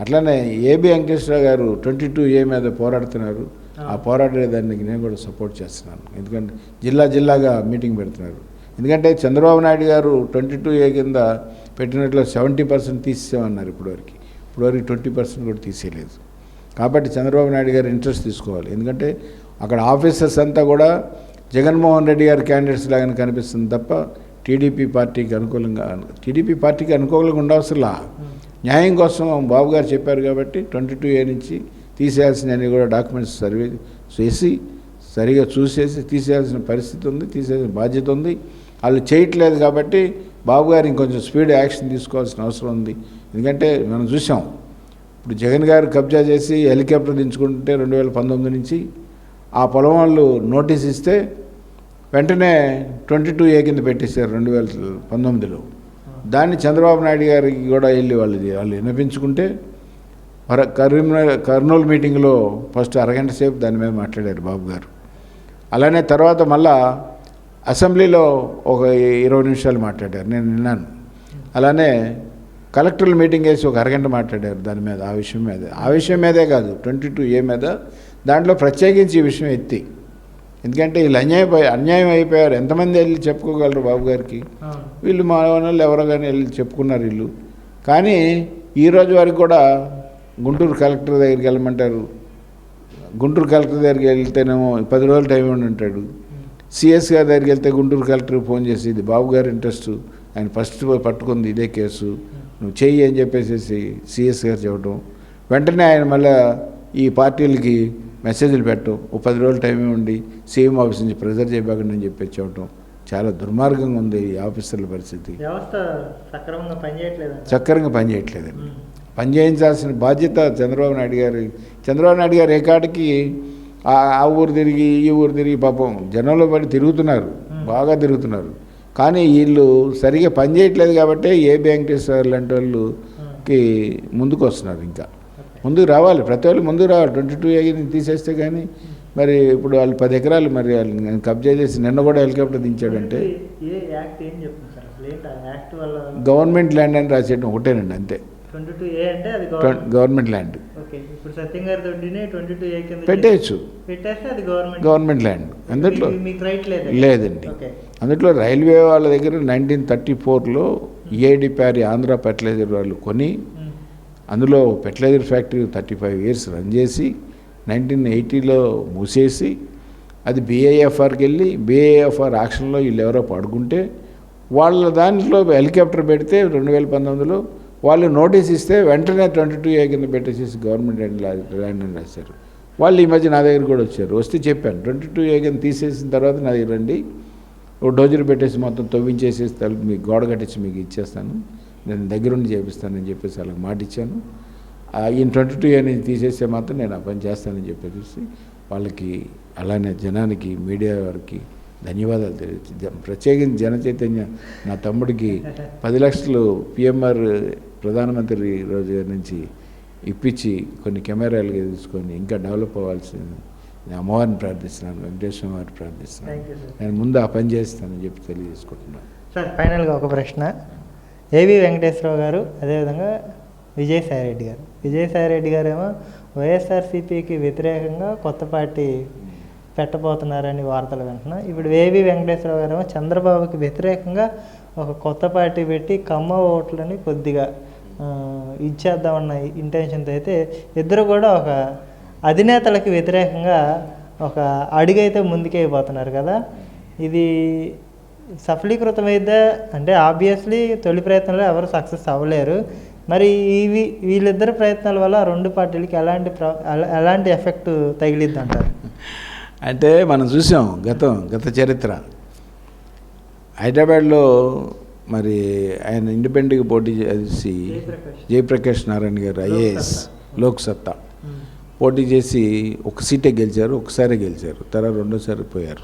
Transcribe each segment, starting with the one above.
అట్లనే ఏబి వెంకటేశ్వరరావు గారు 22A మీద పోరాడుతున్నారు. ఆ పోరాడేదానికి నేను కూడా సపోర్ట్ చేస్తున్నాను. ఎందుకంటే జిల్లాగా మీటింగ్ పెడుతున్నారు. ఎందుకంటే చంద్రబాబు నాయుడు గారు 22A కింద పెట్టినట్లు 70% తీసేసామన్నారు ఇప్పటివరకు 20% కూడా తీసేయలేదు. కాబట్టి చంద్రబాబు నాయుడు గారు ఇంట్రెస్ట్ తీసుకోవాలి. ఎందుకంటే అక్కడ ఆఫీసర్స్ అంతా కూడా జగన్మోహన్ రెడ్డి గారి క్యాండిడేట్స్ లాగానే కనిపిస్తుంది తప్ప టీడీపీ పార్టీకి అనుకూలంగా ఉండవసలా. న్యాయం కోసం బాబు గారు చెప్పారు కాబట్టి 22A నుంచి తీసేయాల్సినవి కూడా డాక్యుమెంట్స్ సర్వే చేసి సరిగా చూసేసి తీసేయాల్సిన పరిస్థితి ఉంది, తీసేయాల్సిన బాధ్యత ఉంది. వాళ్ళు చేయట్లేదు కాబట్టి బాబు గారు ఇంకొంచెం స్పీడ్ యాక్షన్ తీసుకోవాల్సిన అవసరం ఉంది. ఎందుకంటే మనం చూసాం, ఇప్పుడు జగన్ గారు కబ్జా చేసి హెలికాప్టర్ దించుకుంటే 2019 నుంచి ఆ పొలం వాళ్ళు నోటీస్ ఇస్తే వెంటనే 22A కింద పెట్టేశారు 2019లో. దాన్ని చంద్రబాబు నాయుడు గారికి కూడా వెళ్ళి వాళ్ళు వినిపించుకుంటే కర్నూలు మీటింగ్లో ఫస్ట్ అరగంట సేపు దాని మీద మాట్లాడారు బాబు గారు. అలానే తర్వాత మళ్ళా అసెంబ్లీలో ఒక 20 నిమిషాలు మాట్లాడారు, నేను విన్నాను. అలానే కలెక్టర్ల మీటింగ్ వేసి ఒక అరగంట మాట్లాడారు దాని మీద, ఆ విషయం మీదే కాదు 22A మీద. దాంట్లో ప్రత్యేకించి ఈ విషయం ఎత్తి, ఎందుకంటే వీళ్ళు అన్యాయం అయిపోయారు. ఎంతమంది వెళ్ళి చెప్పుకోగలరు బాబు గారికి? వీళ్ళు మా వాళ్ళు ఎవరో కానీ వెళ్ళి చెప్పుకున్నారు వీళ్ళు. కానీ ఈరోజు వరకు కూడా గుంటూరు కలెక్టర్ దగ్గరికి వెళ్ళమంటారు. గుంటూరు కలెక్టర్ దగ్గరికి వెళ్తేనేమో 10 రోజులు టైం ఉంటాడు. సిఎస్ గారి దగ్గరికి వెళ్తే గుంటూరు కలెక్టర్కి ఫోన్ చేసి ఇది బాబు గారి ఇంట్రెస్ట్, ఆయన ఫస్ట్ పట్టుకుంది ఇదే కేసు, నువ్వు చెయ్యి అని చెప్పేసి సిఎస్ గారు చెప్పడం, వెంటనే ఆయన మళ్ళీ ఈ పార్టీలకి మెసేజ్లు పెట్టడం, 10 రోజులు టైమే ఉండి సీఎం ఆఫీస్ నుంచి ప్రెజర్ చేయబాకండి అని చెప్పి చెప్పడం చాలా దుర్మార్గంగా ఉంది ఈ ఆఫీసర్ల పరిస్థితి. వ్యవస్థ చక్కరంగా పనిచేయట్లేదండి. పనిచేయించాల్సిన బాధ్యత చంద్రబాబు నాయుడు గారు రేకాటికి ఆ ఊరు తిరిగి ఈ ఊరు తిరిగి పాపం జనంలో పడి తిరుగుతున్నారు, బాగా తిరుగుతున్నారు. కానీ వీళ్ళు సరిగా పనిచేయట్లేదు కాబట్టి ఏబి వెంకటేశ్వర లాంటి వాళ్ళకి ముందుకు వస్తున్నారు. ఇంకా ముందుకు రావాలి, ప్రతి వాళ్ళు ముందుకు రావాలి. 22A తీసేస్తే కానీ మరి ఇప్పుడు వాళ్ళు 10 ఎకరాలు మరి వాళ్ళు కబ్జా చేసి నిన్న కూడా హెలికాప్టర్ దించాడంటే గవర్నమెంట్ ల్యాండ్ అని రాసేయడం ఒకటేనండి, అంతే. 22A అంటే అది గవర్నమెంట్ ల్యాండ్. ఇప్పుడు సత్యం గారి దొడ్డినే 22A కింద పెట్టేస్తే అది గవర్నమెంట్ ల్యాండ్. అందులో లేదండి. అందులో రైల్వే వాళ్ళ దగ్గర 1934లో ఏడి ప్యారీ ఆంధ్ర ఫెర్టిలైజర్ వాళ్ళు కొని అందులో ఫెర్టిలైజర్ ఫ్యాక్టరీ 35 years రన్ చేసి 1980లో మూసేసి అది BIFRకి వెళ్ళి BIFR యాక్షన్లో వీళ్ళు ఎవరో పడుకుంటే వాళ్ళ దాంట్లో హెలికాప్టర్ పెడితే 2019లో వాళ్ళు నోటీస్ ఇస్తే వెంటనే 22A కింద పెట్టేసేసి గవర్నమెంట్ ల్యాండ్ అని రాశారు. వాళ్ళు ఈ మధ్య నా దగ్గర కూడా వచ్చారు, వస్తే చెప్పాను 22A కింద తీసేసిన తర్వాత నా దగ్గర రండి, ఓ డోజర్ పెట్టేసి మొత్తం తవ్వించేసేసి మీకు గోడ కట్టించి మీకు ఇచ్చేస్తాను, నేను దగ్గరుండి చేపిస్తానని చెప్పేసి వాళ్ళకి మాట ఇచ్చాను. ఈయన 22A నుంచి తీసేస్తే మాత్రం నేను ఆ పని చేస్తానని చెప్పేసి వాళ్ళకి, అలానే జనానికి, మీడియా వారికి ధన్యవాదాలు తెలియజేసి, ప్రత్యేకించి జన చైతన్య నా తమ్ముడికి 10 లక్షలు PMR ప్రధానమంత్రి రోజు నుంచి ఇప్పించి కొన్ని కెమెరాలు తీసుకొని ఇంకా డెవలప్ అవ్వాల్సింది. నేను అమ్మవారిని ప్రార్థిస్తున్నాను, వెంకటేశ్వర వారిని ప్రార్థిస్తున్నాను. నేను ముందు ఆ పని చేస్తానని చెప్పి తెలియజేసుకుంటున్నాను. సార్, ఫైనల్గా ఒక ప్రశ్న. ఏబి వెంకటేశ్వరరావు గారు, అదేవిధంగా విజయసాయిరెడ్డి గారు ఏమో వైఎస్ఆర్సీపీకి వ్యతిరేకంగా కొత్త పార్టీ పెట్టబోతున్నారని వార్తలు వింటున్నాం. ఇప్పుడు ఏబి వెంకటేశ్వరరావు గారు ఏమో చంద్రబాబుకి వ్యతిరేకంగా ఒక కొత్త పార్టీ పెట్టి కమ్మ ఓట్లని కొద్దిగా ఇచ్చేద్దామన్న ఇంటెన్షన్తో అయితే ఇద్దరు కూడా ఒక అధినేతలకు వ్యతిరేకంగా ఒక అడుగైతే ముందుకెళ్ళిపోతున్నారు కదా. ఇది సఫలీకృతమైతే అంటే ఆబ్వియస్లీ తొలి ప్రయత్నంలో ఎవరు సక్సెస్ అవ్వలేరు. మరి వీళ్ళిద్దరు ప్రయత్నాల వల్ల 2 పార్టీలకి ఎలాంటి ఎఫెక్ట్ తగిలిద్ది అంటారు? అంటే మనం చూసాం గత చరిత్ర. హైదరాబాద్లో మరి ఆయన ఇండిపెండెంట్గా పోటీ చేసి జయప్రకాష్ నారాయణ గారు IAS లోక్సత్తా పోటీ చేసి ఒక సీటే గెలిచారు, ఒకసారి గెలిచారు, తర్వాత రెండోసారి పోయారు.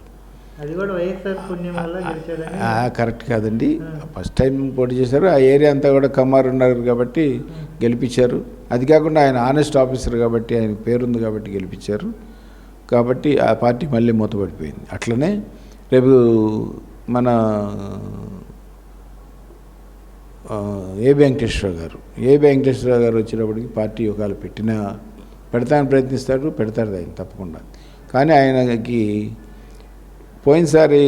కరెక్ట్ కాదండి. ఫస్ట్ టైం పోటీ చేశారు, ఆ ఏరియా అంతా కూడా కమ్మారు ఉన్నారు కాబట్టి గెలిపించారు. అది కాకుండా ఆయన ఆనెస్ట్ ఆఫీసర్ కాబట్టి, ఆయన పేరుంది కాబట్టి గెలిపించారు. కాబట్టి ఆ పార్టీ మళ్ళీ మూతపడిపోయింది. అట్లనే రేపు మన ఏ వెంకటేశ్వరరావు గారు వచ్చినప్పటికి పార్టీ ఒకవేళ పెడతానికి ప్రయత్నిస్తాడు, పెడతాడు ఆయన తప్పకుండా. కానీ ఆయనకి పోయినసారి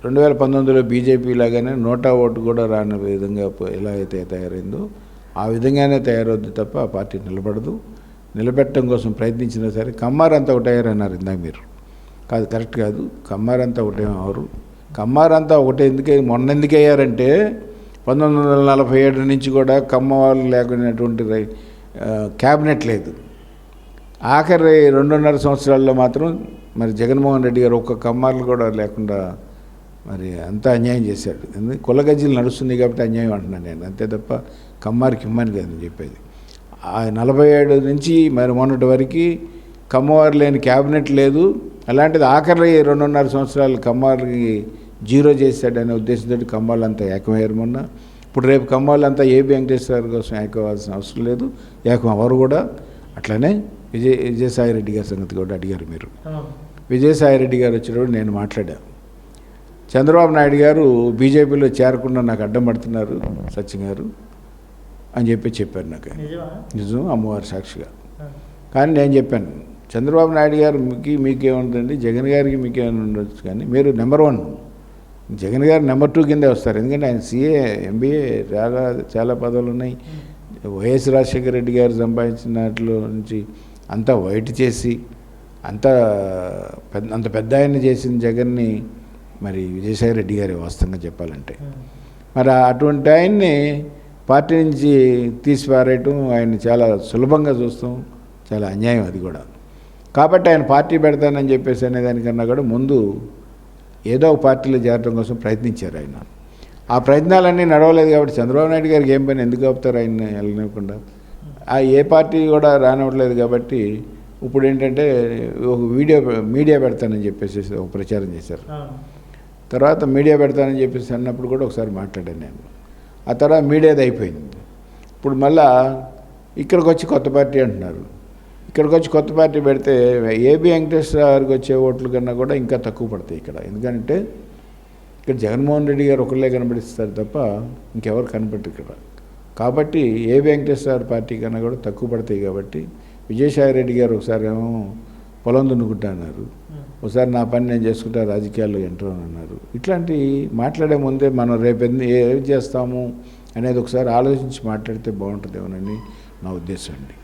2019లో బీజేపీ లాగానే నోటా ఓటు కూడా రాని విధంగా ఎలా అయితే తయారైందో ఆ విధంగానే తయారవుద్ది తప్ప ఆ పార్టీ నిలబడదు. నిలబెట్టడం కోసం ప్రయత్నించినా సరే కమ్మారంతా ఒకటయ్యారన్నారు ఇందాక మీరు. కాదు, కరెక్ట్ కాదు. కమ్మారంతా ఒకటే అవరు. కమ్మారంతా ఒకటే మొన్న ఎందుకు అయ్యారంటే 1947 నుంచి కూడా కమ్మ వాళ్ళు లేకున్నటువంటి క్యాబినెట్ లేదు. ఆఖరి 2.5 సంవత్సరాల్లో మాత్రం మరి జగన్మోహన్ రెడ్డి గారు ఒక్క కమ్మార్లు కూడా లేకుండా మరి అంతా అన్యాయం చేశాడు. కులగజ్జీలు నడుస్తుంది కాబట్టి అన్యాయం అంటున్నాను నేను, అంతే తప్ప కమ్మారికి ఇమ్మని కాదు చెప్పేది. 47 నుంచి మరి మొన్నటి వరకు కమ్మవారు లేని క్యాబినెట్ లేదు. అలాంటిది ఆఖరి 2.5 సంవత్సరాలు కమ్మారికి జీరో చేశాడనే ఉద్దేశంతో కమ్మాళ్ళంతా ఏకమయ్యారు మొన్న. ఇప్పుడు రేపు కమ్మాళ్ళంతా ఏబి వెంకటేశ్వర కోసం ఏకవాల్సిన అవసరం లేదు, ఏకం అవరు కూడా. అట్లనే విజయసాయిరెడ్డి గారి సంగతి కూడా అడిగారు మీరు. విజయసాయిరెడ్డి గారు వచ్చినప్పుడు నేను మాట్లాడాను, చంద్రబాబు నాయుడు గారు బీజేపీలో చేరకుండా నాకు అడ్డం పడుతున్నారు సత్యం గారు అని చెప్పారు నాకు. నిజం, అమ్మవారి సాక్షిగా. కానీ నేను చెప్పాను, చంద్రబాబు నాయుడు గారికి మీకేముంటుందండి, జగన్ గారికి మీకేమైనా ఉండొచ్చు, కానీ మీరు నెంబర్ 1, జగన్ గారు నెంబర్ 2 కిందే వస్తారు. ఎందుకంటే ఆయన సీఏ, ఎంబీఏ, చాలా పదవులు ఉన్నాయి. వైఎస్ రాజశేఖర రెడ్డి గారు సంపాదించిన వాటిలో నుంచి అంతా వైట్ చేసి అంత పెద్ద ఆయన చేసిన జగన్ని మరి విజయసాయి రెడ్డి గారి వాస్తవంగా చెప్పాలంటే. మరి అటువంటి ఆయన్ని పార్టీ నుంచి తీసిపారేయటం ఆయన చాలా సులభంగా చూస్తాం, చాలా అన్యాయం అది కూడా. కాబట్టి ఆయన పార్టీ పెడతానని చెప్పేసి అనేదానికన్నా కూడా ముందు ఏదో ఒక పార్టీలో చేరడం కోసం ప్రయత్నించారు ఆయన. ఆ ప్రయత్నాలన్నీ నడవలేదు కాబట్టి చంద్రబాబు నాయుడు గారికి ఏం పని, ఎందుకు ఆపుతారు ఆయన వెళ్ళనివ్వకుండా? ఏ పార్టీ కూడా రానివ్వట్లేదు కాబట్టి ఇప్పుడు ఏంటంటే ఒక మీడియా పెడతానని చెప్పేసి ఒక ప్రచారం చేశారు. తర్వాత మీడియా పెడతానని చెప్పేసి అన్నప్పుడు కూడా ఒకసారి మాట్లాడాను నేను. ఆ తర్వాత మీడియాది అయిపోయింది. ఇప్పుడు మళ్ళా ఇక్కడికి వచ్చి కొత్త పార్టీ అంటున్నారు. ఇక్కడికి వచ్చి కొత్త పార్టీ పెడితే ఏబి వెంకటేశ్వర గారికి వచ్చే ఓట్ల కన్నా కూడా ఇంకా తక్కువ పడతాయి ఇక్కడ. ఎందుకంటే ఇక్కడ జగన్మోహన్ రెడ్డి గారు ఒకళ్ళే కనబడిస్తారు తప్ప ఇంకెవరు కనపడరు ఇక్కడ. కాబట్టి ఏబి వెంకటేశ్వర పార్టీ కన్నా కూడా తక్కువ పడతాయి. కాబట్టి విజయసాయి రెడ్డి గారు ఒకసారి ఏమో పొలం దున్నుకుంటా అన్నారు, ఒకసారి నా పని నేను చేసుకుంటా రాజకీయాల్లో ఎంటర్ అని అన్నారు. ఇట్లాంటి మాట్లాడే ముందే మనం రేపు ఏం చేస్తాము అనేది ఒకసారి ఆలోచించి మాట్లాడితే బాగుంటుందేమోనని నా ఉద్దేశం అండి.